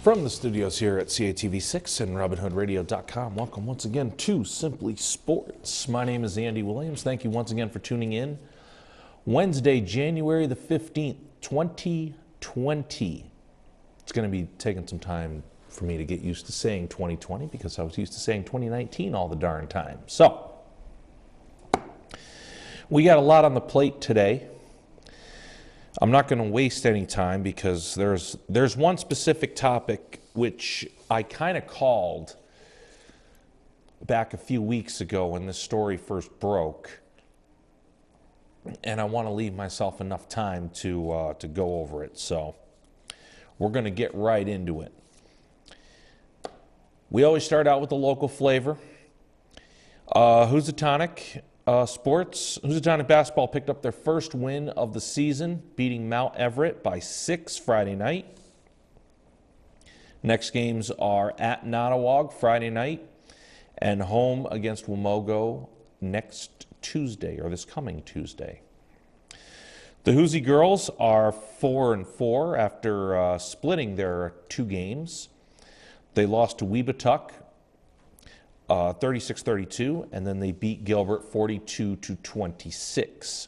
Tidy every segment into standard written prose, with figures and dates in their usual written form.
From the studios here at CATV6 and RobinHoodRadio.com, welcome once again to Simply Sports. My name is Andy Williams. Thank you once again for tuning in. Wednesday, January the 15th, 2020. It's going to be taking some time for me to get used to saying 2020 because I was used to saying 2019 all the darn time. So, we got a lot on the plate today. I'm not going to waste any time because there's one specific topic which I kind of called back a few weeks ago when this story first broke, and I want to leave myself enough time to go over it. So we're going to get right into it. We always start out with the local flavor. Housatonic Sports. Housatonic basketball picked up their first win of the season, beating Mount Everett by 6 Friday night. Next games are at Nottawag Friday night and home against Wamogo next Tuesday, or this coming Tuesday. The Hoosie girls are 4-4 after splitting their 2 games. They lost to Weebatuck 36-32, and then they beat Gilbert 42-26.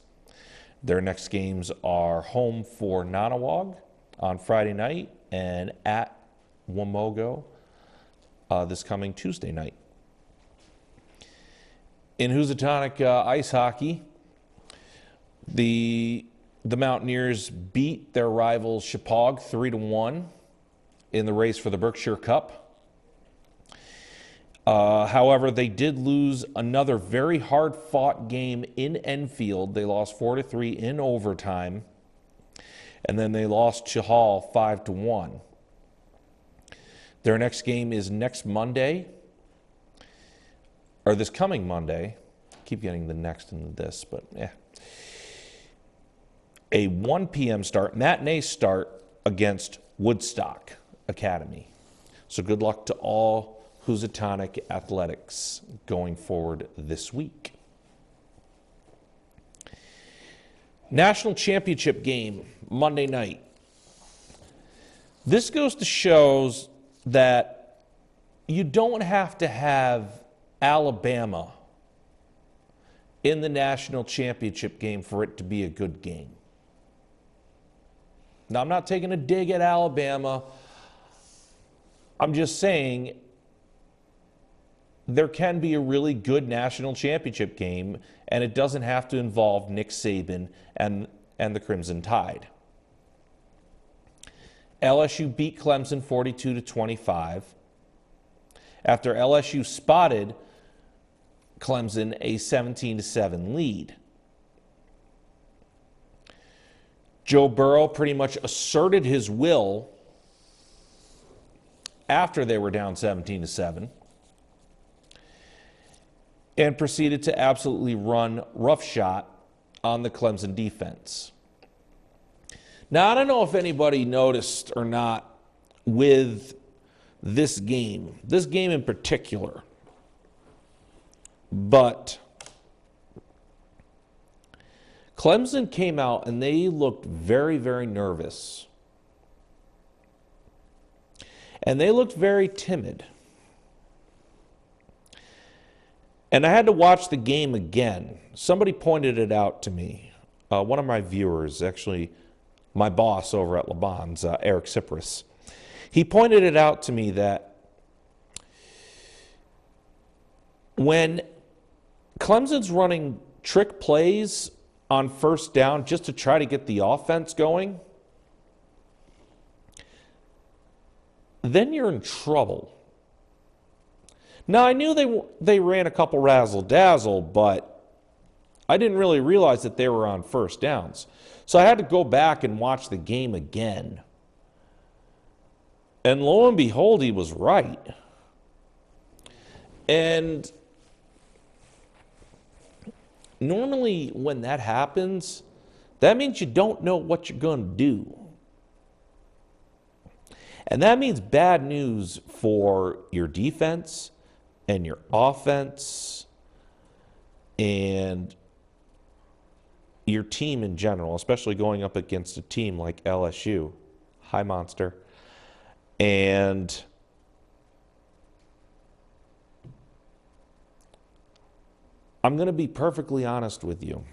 Their next games are home for Nottawag on Friday night and at Wamogo this coming Tuesday night. In Housatonic ice hockey, the Mountaineers beat their rivals Chippewa 3-1 in the race for the Berkshire Cup. However, they did lose another very hard-fought game in Enfield. They lost 4-3 in overtime, and then they lost to Hall 5-1. Their next game is next Monday, or this coming Monday. I keep getting the next and this, but yeah. A 1 p.m. start, matinee start against Woodstock Academy. So good luck to all Housatonic athletics going forward this week. National championship game Monday night. This goes to show that you don't have to have Alabama in the national championship game for it to be a good game. Now, I'm not taking a dig at Alabama. I'm just saying there can be a really good national championship game, and it doesn't have to involve Nick Saban and the Crimson Tide. LSU beat Clemson 42-25 after LSU spotted Clemson a 17-7 lead. Joe Burrow pretty much asserted his will after they were down 17-7. And proceeded to absolutely run roughshod on the Clemson defense. Now, I don't know if anybody noticed or not with this game in particular, but Clemson came out and they looked very, very nervous. And they looked very timid. And I had to watch the game again. Somebody pointed it out to me. One of my viewers, actually my boss over at Le Bon's, Eric Cyprus. He pointed it out to me that when Clemson's running trick plays on first down just to try to get the offense going, then you're in trouble. Now, I knew they ran a couple razzle-dazzle, but I didn't really realize that they were on first downs. So I had to go back and watch the game again. And lo and behold, he was right. And normally when that happens, that means you don't know what you're going to do. And that means bad news for your defense and your offense and your team in general, especially going up against a team like LSU. Hi, Monster. And I'm going to be perfectly honest with you.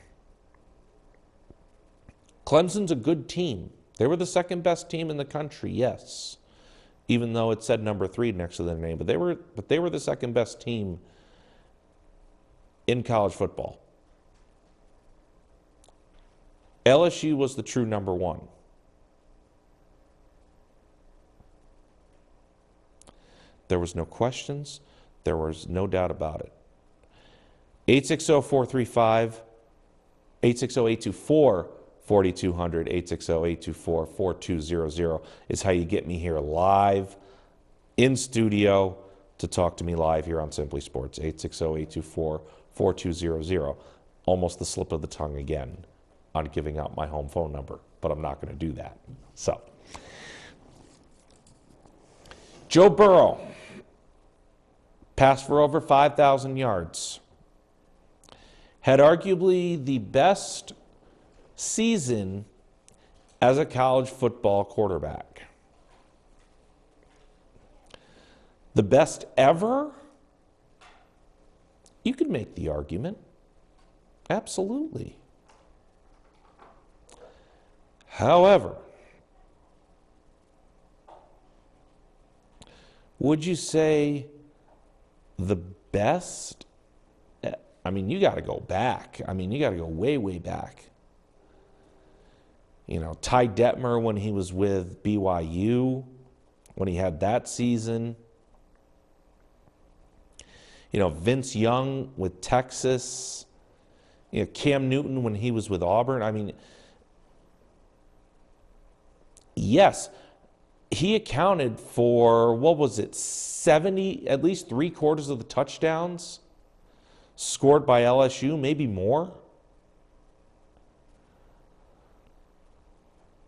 Clemson's a good team. They were the second best team in the country, yes, even though it said number 3 next to their name. But they were the second best team in college football. LSU was the true number 1. There was no questions. There was no doubt about it. 860-435, 860-824-4200, 860-824-4200 is how you get me here live in studio to talk to me live here on Simply Sports. 860-824-4200. Almost the slip of the tongue again on giving out my home phone number, but I'm not going to do that. So, Joe Burrow passed for over 5,000 yards. Had arguably the best season as a college football quarterback. The best ever? You could make the argument. Absolutely. However, would you say the best? I mean, you got to go back. I mean, you got to go way, way back. You know, Ty Detmer when he was with BYU, when he had that season. You know, Vince Young with Texas. You know, Cam Newton when he was with Auburn. I mean, yes, he accounted for, what was it, 70, at least 3/4 of the touchdowns scored by LSU, maybe more.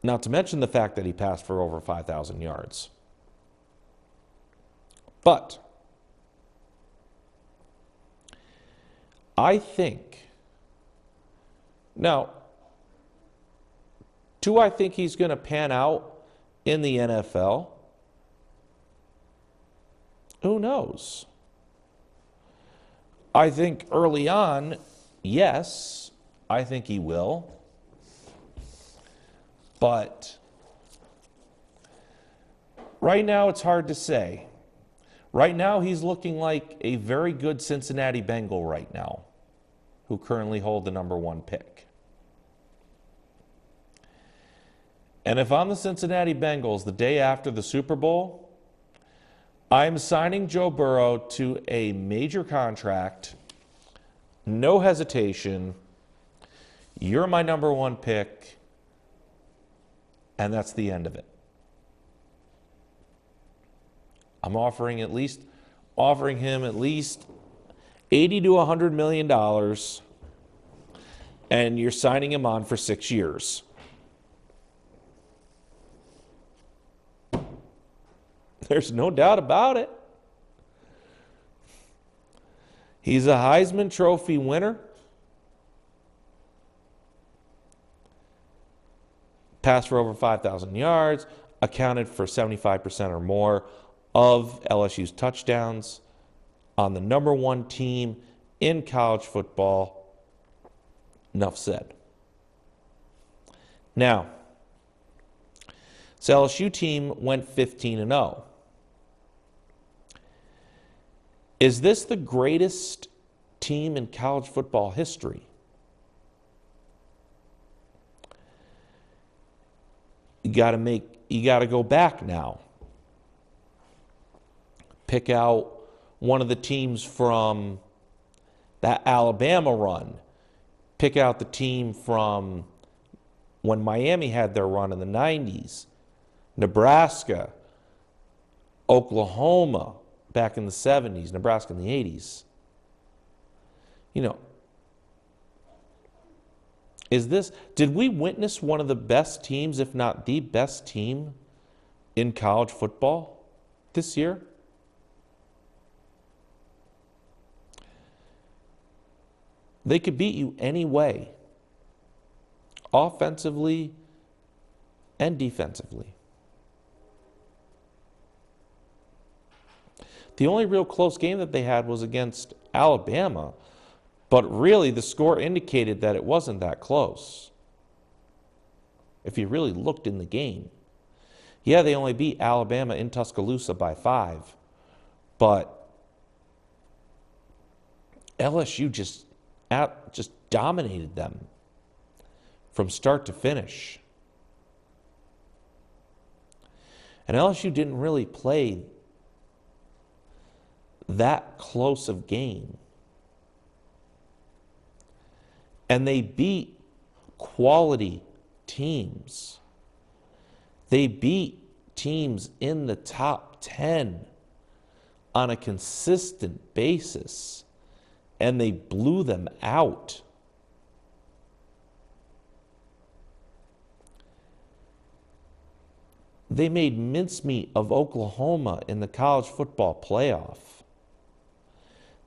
Not to mention the fact that he passed for over 5,000 yards. But I think, now, do I think he's going to pan out in the NFL? Who knows? I think early on, yes, I think he will. But right now, it's hard to say. Right now, he's looking like a very good Cincinnati Bengal right now, who currently hold the number 1 pick. And if I'm the Cincinnati Bengals the day after the Super Bowl, I'm signing Joe Burrow to a major contract, no hesitation. You're my number 1 pick, and that's the end of it. I'm offering him at least $80 to $100 million, and you're signing him on for 6 years. There's no doubt about it. He's a Heisman Trophy winner. Passed for over 5,000 yards, accounted for 75% or more of LSU's touchdowns, on the number 1 team in college football. Enough said. Now, this LSU team went 15-0. Is this the greatest team in college football history? You got to go back now. Pick out one of the teams from that Alabama run. Pick out the team from when Miami had their run in the 90s. Nebraska, Oklahoma back in the 70s, Nebraska in the 80s. You know, did we witness one of the best teams, if not the best team in college football this year? They could beat you any way, offensively and defensively. The only real close game that they had was against Alabama, but really the score indicated that it wasn't that close. If you really looked in the game. Yeah, they only beat Alabama in Tuscaloosa by 5, but LSU just dominated them from start to finish. And LSU didn't really play that close of game. And they beat quality teams. They beat teams in the top 10 on a consistent basis, and they blew them out. They made mincemeat of Oklahoma in the college football playoff.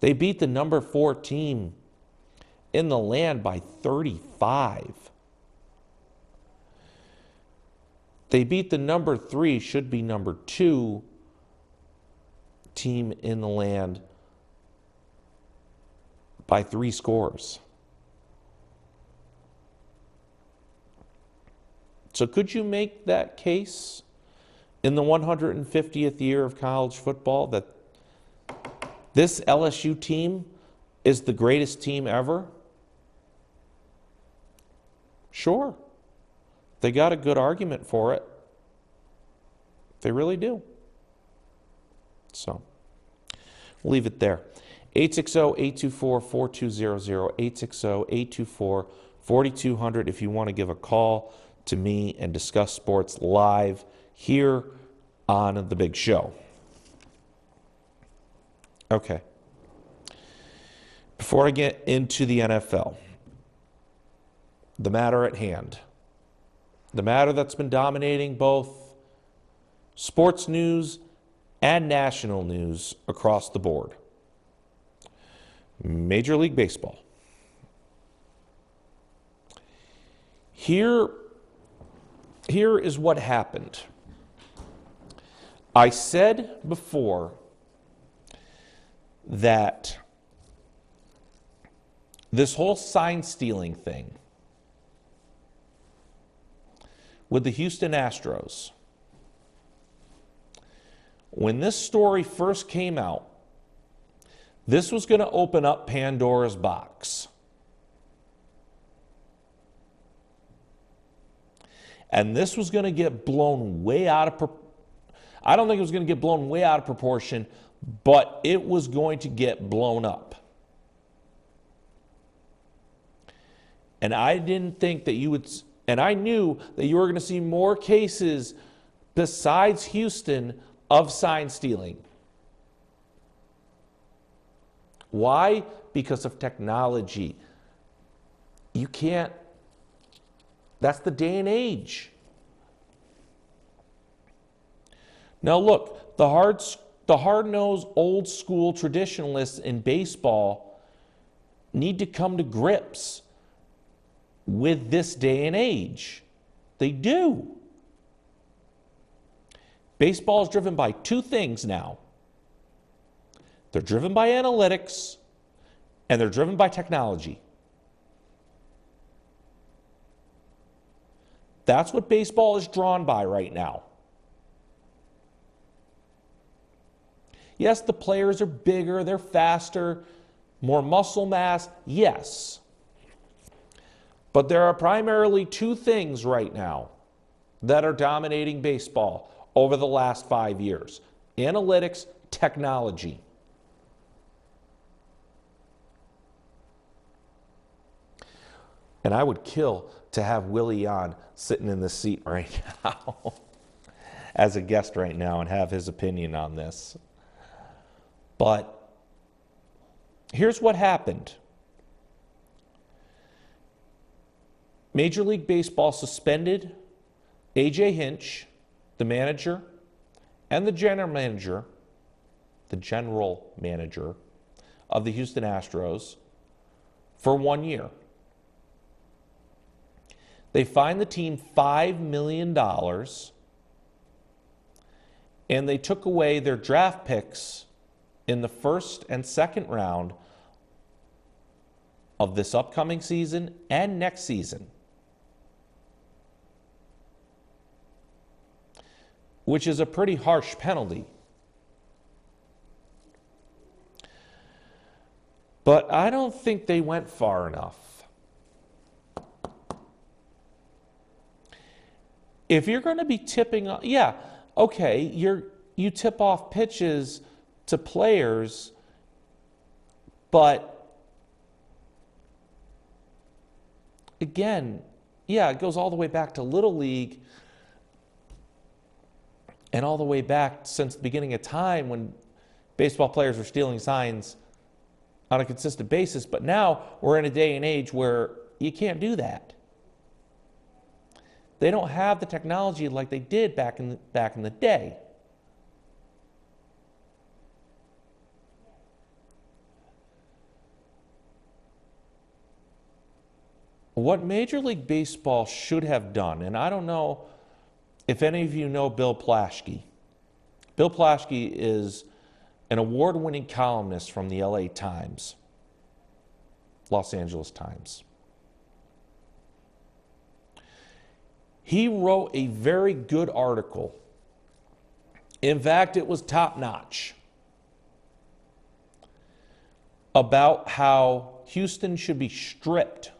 They beat the number 4 team in the land by 35. They beat the number 3, should be number 2 team in the land by 3 scores. So could you make that case in the 150th year of college football that this LSU team is the greatest team ever? Sure. They got a good argument for it. They really do. So, we'll leave it there. 860-824-4200, 860-824-4200 if you want to give a call to me and discuss sports live here on The Big Show. Okay. Before I get into the NFL, the matter at hand, the matter that's been dominating both sports news and national news across the board. Major League Baseball. Here is what happened. I said before that this whole sign stealing thing with the Houston Astros, when this story first came out, this was going to open up Pandora's box. And this was going to get blown way out of proportion. I don't think it was going to get blown way out of proportion, but it was going to get blown up. And I didn't think that you would, and I knew that you were going to see more cases besides Houston of sign stealing. Why? Because of technology. You can't, that's the day and age. Now look, the hard-nosed, old-school traditionalists in baseball need to come to grips with this day and age. They do. Baseball is driven by 2 things now. They're driven by analytics, and they're driven by technology. That's what baseball is drawn by right now. Yes, the players are bigger, they're faster, more muscle mass, yes. But there are primarily 2 things right now that are dominating baseball over the last 5 years. Analytics, technology. And I would kill to have Willie on sitting in this seat right now as a guest right now and have his opinion on this. But here's what happened. Major League Baseball suspended A.J. Hinch, the manager, and the general manager of the Houston Astros for 1 year. They fined the team $5 million, and they took away their draft picks in the first and second round of this upcoming season and next season, which is a pretty harsh penalty. But I don't think they went far enough. If you're going to be tipping, yeah, okay, you tip off pitches to players, but again, yeah, it goes all the way back to Little League and all the way back since the beginning of time when baseball players were stealing signs on a consistent basis. But now we're in a day and age where you can't do that. They don't have the technology like they did back in the day. What Major League Baseball should have done, and I don't know if any of you know Bill Plaschke. Bill Plaschke is an award-winning columnist from the LA Times, Los Angeles Times. He wrote a very good article. In fact, it was top-notch about how Houston should be stripped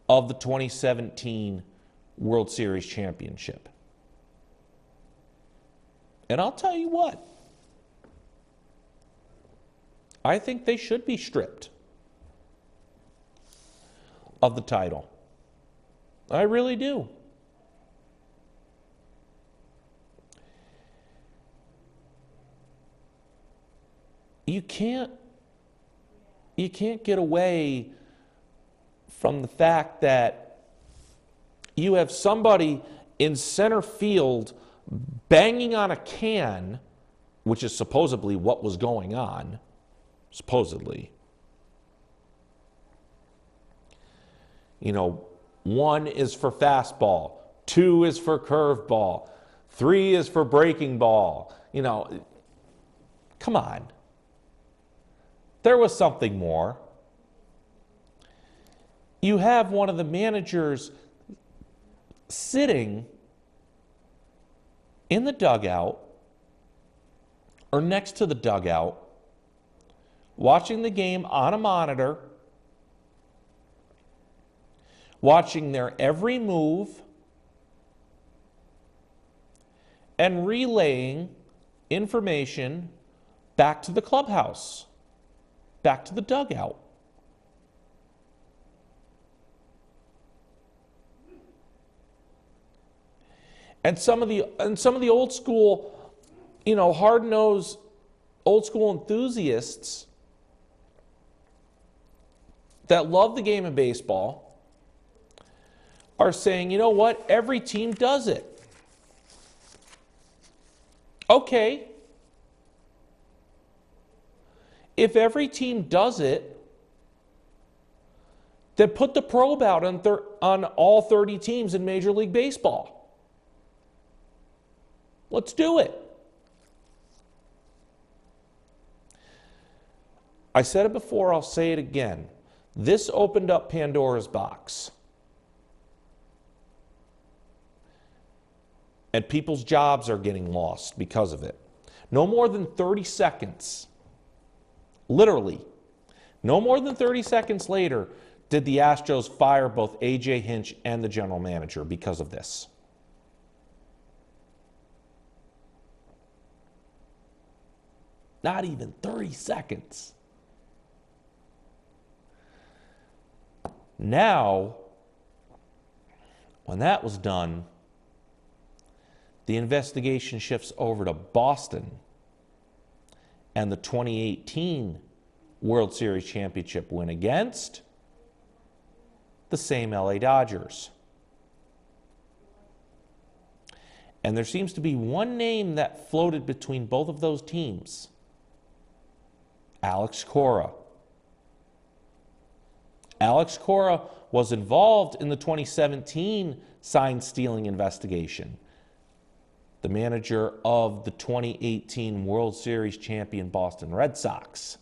of the 2017 World Series championship. And I'll tell you what, I think they should be stripped of the title. I really do. You can't get away from the fact that you have somebody in center field banging on a can, which is supposedly what was going on, supposedly. You know, 1 is for fastball, 2 is for curveball, 3 is for breaking ball. You know, come on. There was something more. You have one of the managers sitting in the dugout or next to the dugout, watching the game on a monitor, watching their every move, and relaying information back to the clubhouse, back to the dugout. And some of the old school, you know, hard-nosed old school enthusiasts that love the game of baseball are saying, you know what, every team does it. Okay. If every team does it, then put the probe out on all 30 teams in Major League Baseball. Let's do it. I said it before, I'll say it again. This opened up Pandora's box. And people's jobs are getting lost because of it. No more than 30 seconds, literally, no more than 30 seconds later did the Astros fire both A.J. Hinch and the general manager because of this. Not even 30 seconds. Now, when that was done, the investigation shifts over to Boston and the 2018 World Series championship win against the same LA Dodgers. And there seems to be one name that floated between both of those teams. Alex Cora. Alex Cora was involved in the 2017 sign stealing investigation. the manager of the 2018 World Series champion Boston Red Sox.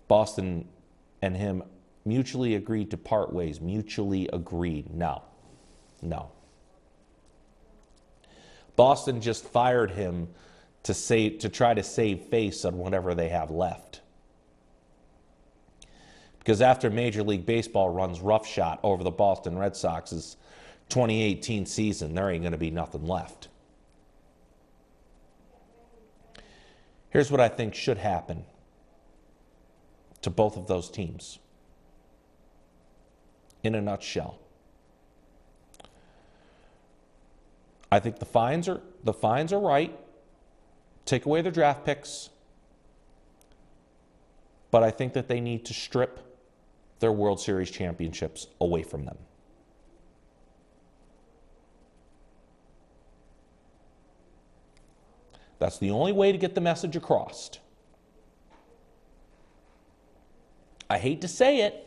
Boston and him mutually agreed to part ways. Mutually agreed. No. Boston just fired him to try to save face on whatever they have left. Because after Major League Baseball runs roughshod over the Boston Red Sox's 2018 season, there ain't going to be nothing left. Here's what I think should happen to both of those teams. In a nutshell, I think the fines are right. Take away their draft picks. But I think that they need to strip their World Series championships away from them. That's the only way to get the message across. I hate to say it,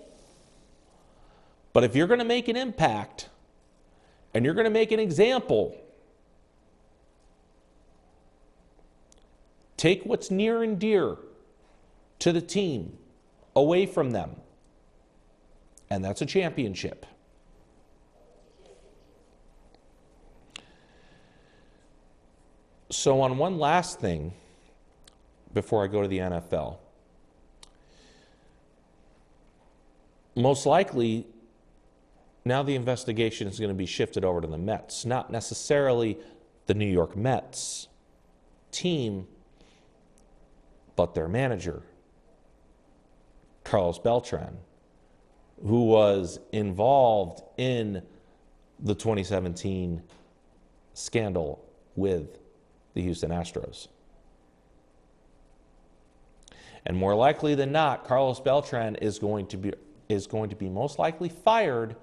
but if you're going to make an impact and you're going to make an example, take what's near and dear to the team away from them. And that's a championship. So on one last thing, before I go to the NFL, most likely now the investigation is going to be shifted over to the Mets, not necessarily the New York Mets team, but their manager, Carlos Beltran, who was involved in the 2017 scandal with the Houston Astros. And more likely than not, Carlos Beltran is going to be most likely fired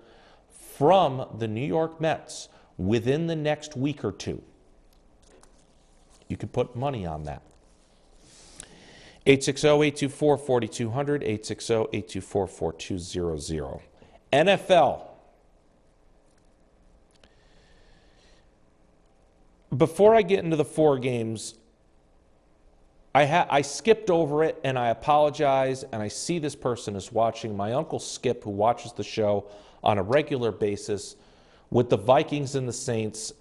from the New York Mets within the next week or two. You could put money on that. 860-824-4200, 860-824-4200. NFL. Before I get into the four games, I skipped over it, and I apologize, and I see this person is watching. My Uncle Skip, who watches the show on a regular basis with the Vikings and the Saints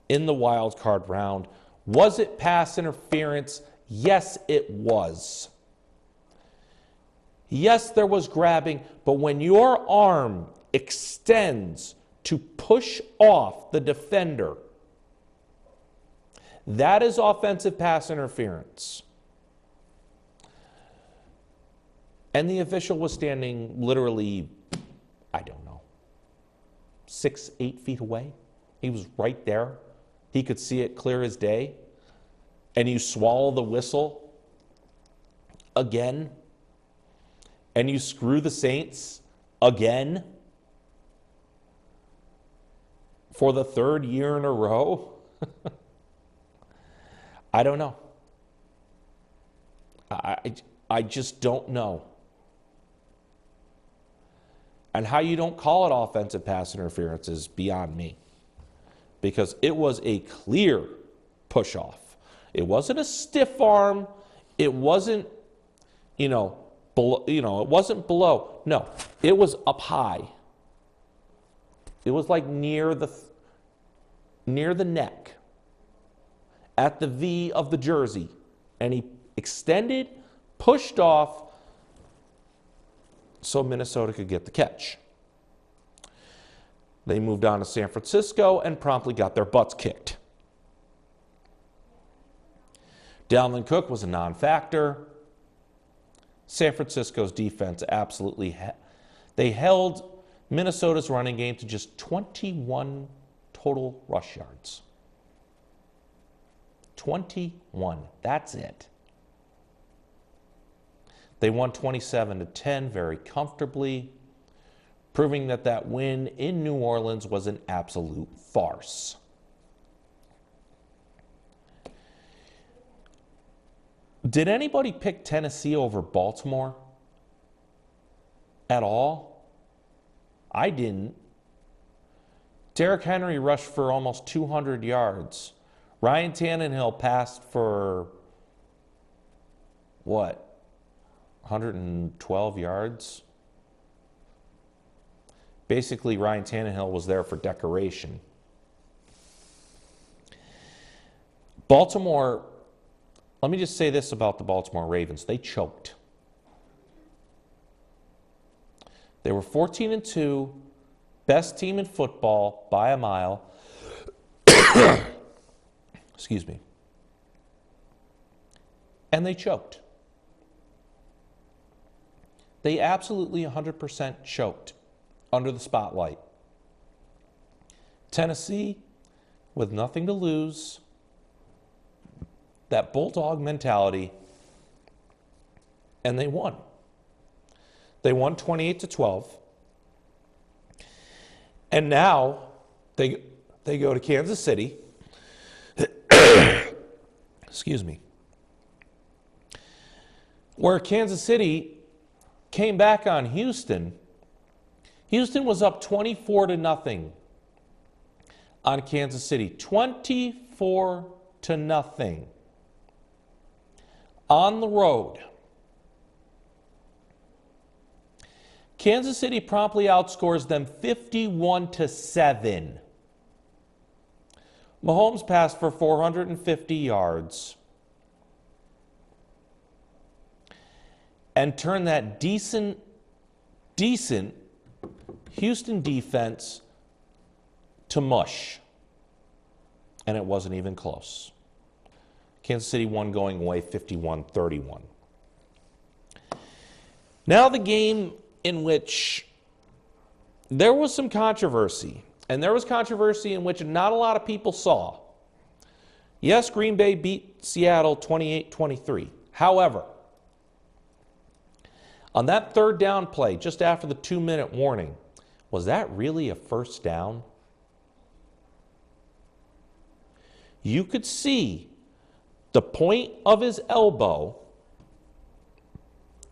in the wild card round. Was it pass interference? Yes, it was. Yes, there was grabbing, but when your arm extends to push off the defender, that is offensive pass interference. And the official was standing literally, I don't know, 6, 8 feet away. He was right there. He could see it clear as day. And you swallow the whistle again. And you screw the Saints again for the third year in a row. I don't know. I just don't know. And how you don't call it offensive pass interference is beyond me. Because it was a clear push-off. It wasn't a stiff arm. It wasn't, below, it wasn't below. No, it was up high. It was like near the neck, at the V of the jersey. And he extended, pushed off, so Minnesota could get the catch. They moved on to San Francisco and promptly got their butts kicked. Dalvin Cook was a non-factor. San Francisco's defense absolutely they held Minnesota's running game to just 21 total rush yards. 21. That's it. They won 27-10 very comfortably, proving that that win in New Orleans was an absolute farce. Did anybody pick Tennessee over Baltimore at all? I didn't. Derrick Henry rushed for almost 200 yards. Ryan Tannehill passed for, what, 112 yards? Basically, Ryan Tannehill was there for decoration. Baltimore, let me just say this about the Baltimore Ravens. They choked. They were 14-2, best team in football by a mile. Excuse me. And they choked. They absolutely 100% choked under the spotlight. Tennessee, with nothing to lose, that bulldog mentality, and they won. They won 28-12. And now they go to Kansas City. Excuse me. Where Kansas City came back on Houston. Houston was up 24-0 on Kansas City. 24-0 on the road. Kansas City promptly outscores them 51-7. Mahomes passed for 450 yards and turned that decent Houston defense to mush. And it wasn't even close. Kansas City won going away 51-31. Now the game in which there was some controversy, and there was controversy in which not a lot of people saw. Yes, Green Bay beat Seattle 28-23. However, on that third down play, just after the 2-minute warning, was that really a first down? You could see the point of his elbow.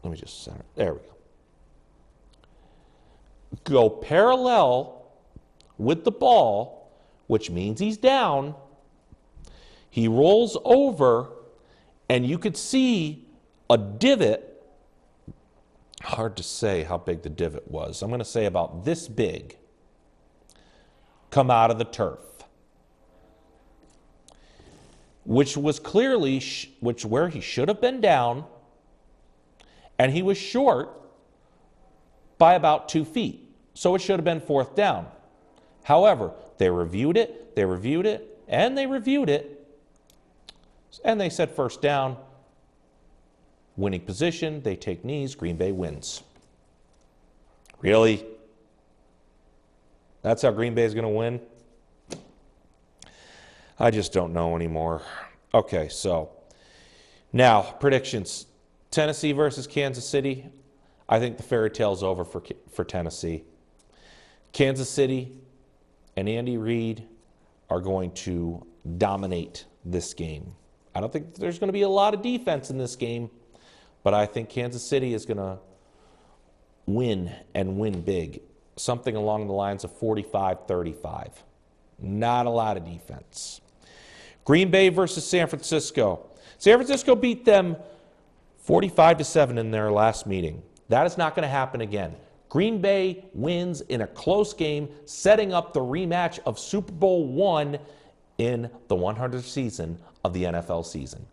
Let me just center. There we go. Go parallel with the ball, which means he's down. He rolls over, and you could see a divot. Hard to say how big the divot was. I'm going to say about this big come out of the turf, which was clearly where he should have been down, and he was short by about 2 feet. So it should have been fourth down. However, they reviewed it, and they said first down. Winning position, they take knees, Green Bay wins. Really? That's how Green Bay is going to win? I just don't know anymore. Okay, so now predictions. Tennessee versus Kansas City. I think the fairy tale's over for Tennessee. Kansas City and Andy Reid are going to dominate this game. I don't think there's going to be a lot of defense in this game, but I think Kansas City is going to win and win big. Something along the lines of 45-35. Not a lot of defense. Green Bay versus San Francisco. San Francisco beat them 45-7 in their last meeting. That is not going to happen again. Green Bay wins in a close game, setting up the rematch of Super Bowl I in the 100th season of the NFL season.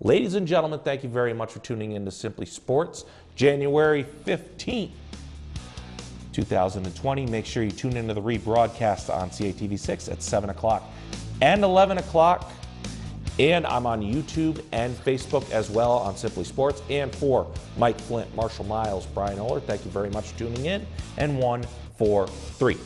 Ladies and gentlemen, thank you very much for tuning in to Simply Sports, January 15th, 2020. Make sure you tune into the rebroadcast on CATV6 at 7 o'clock and 11 o'clock. And I'm on YouTube and Facebook as well on Simply Sports. And for Mike Flint, Marshall Miles, Brian Oler, thank you very much for tuning in. And 1, 4, 3.